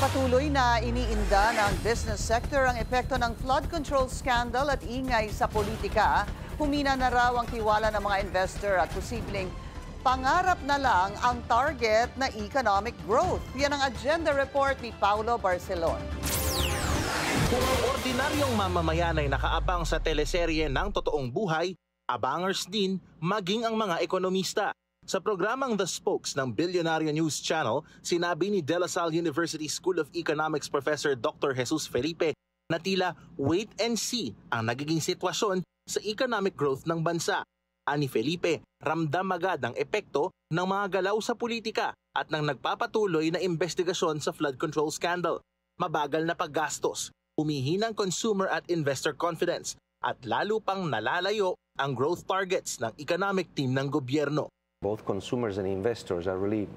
Patuloy na iniinda ng business sector ang epekto ng flood control scandal at ingay sa politika. Humina na raw ang tiwala ng mga investor at posibleng pangarap na lang ang target na economic growth. Yan ang agenda report ni Paulo Barcelon. Kung ang ordinaryong mamamayan ay nakaabang sa teleserye ng totoong buhay, abangers din maging ang mga ekonomista. Sa programang The Spokes ng Billionaire News Channel, sinabi ni De La Salle University School of Economics Professor Dr. Jesus Felipe na tila wait and see ang nagiging sitwasyon sa economic growth ng bansa. Ani Felipe, ramdam agad ang epekto ng mga galaw sa politika at ng nagpapatuloy na investigasyon sa flood control scandal. Mabagal na paggastos, humihinang consumer at investor confidence at lalo pang nalalayo ang growth targets ng economic team ng gobyerno. Both consumers and investors are really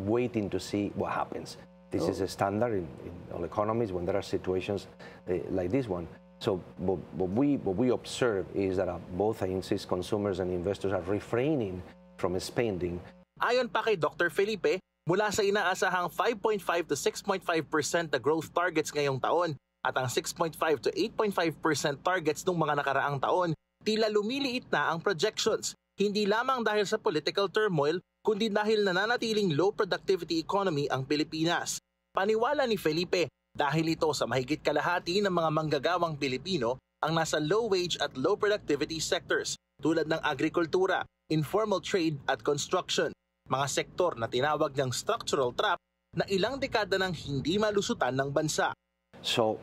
waiting to see what happens. This is a standard in all economies when there are situations like this one. So what we observe is that both agencies, consumers and investors, are refraining from spending. Ayon pa kay Dr. Felipe, mula sa inaasahang 5.5 to 6.5% na growth targets ngayong taon at ang 6.5 to 8.5% targets nung mga nakaraang taon, tila lumiliit na ang projections. Hindi lamang dahil sa political turmoil, kundi dahil nananatiling low productivity economy ang Pilipinas. Paniwala ni Felipe, dahil ito sa mahigit kalahati ng mga manggagawang Pilipino ang nasa low wage at low productivity sectors tulad ng agrikultura, informal trade at construction, mga sektor na tinawag ng structural trap na ilang dekada nang hindi malusutan ng bansa. So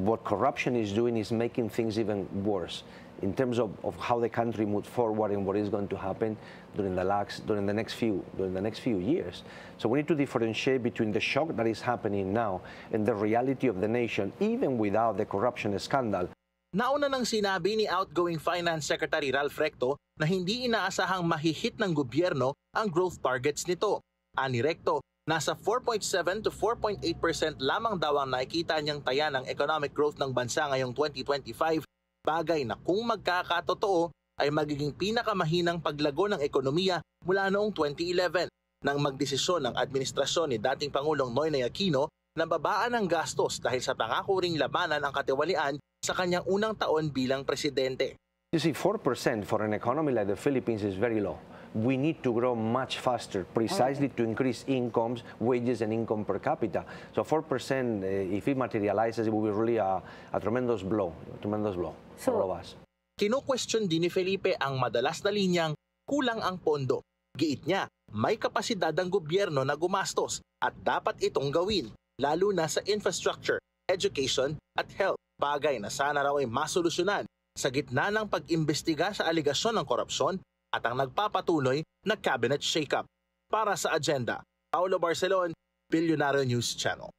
what corruption is doing is making things even worse in terms of how the country moves forward and what is going to happen during the next few years. So we need to differentiate between the shock that is happening now and the reality of the nation, even without the corruption scandal. Nauna nang sinabi ni outgoing Finance Secretary Ralph Recto na hindi inaasahang mahihit ng gobyerno ang growth targets nito. Ani Recto, nasa 4.7 to 4.8% lamang daw ang nakikita niyang taya ng economic growth ng bansa ngayong 2025, bagay na kung magkakatotoo ay magiging pinakamahinang paglago ng ekonomiya mula noong 2011 nang magdesisyon ng administrasyon ni dating Pangulong Noynoy Aquino na babaan ang gastos dahil sa pangako ring labanan ang katiwalian sa kanyang unang taon bilang presidente. You see, 4% for an economy like the Philippines is very low. We need to grow much faster, precisely to increase incomes, wages, and income per capita. So 4%, if it materializes, it will be really a tremendous blow for all of us. Kino-question din ni Felipe ang madalas na linyang kulang ang pondo. Giit niya, may kapasidad ang gobyerno na gumastos at dapat itong gawin, lalo na sa infrastructure, education at health. Bagay na sana raw ay masolusyonan sa gitna ng pag-imbestiga sa aligasyon ng korupsyon at ang nagpapatuloy na cabinet shake-up. Para sa agenda, Paulo Barcelon, Billionaire News Channel.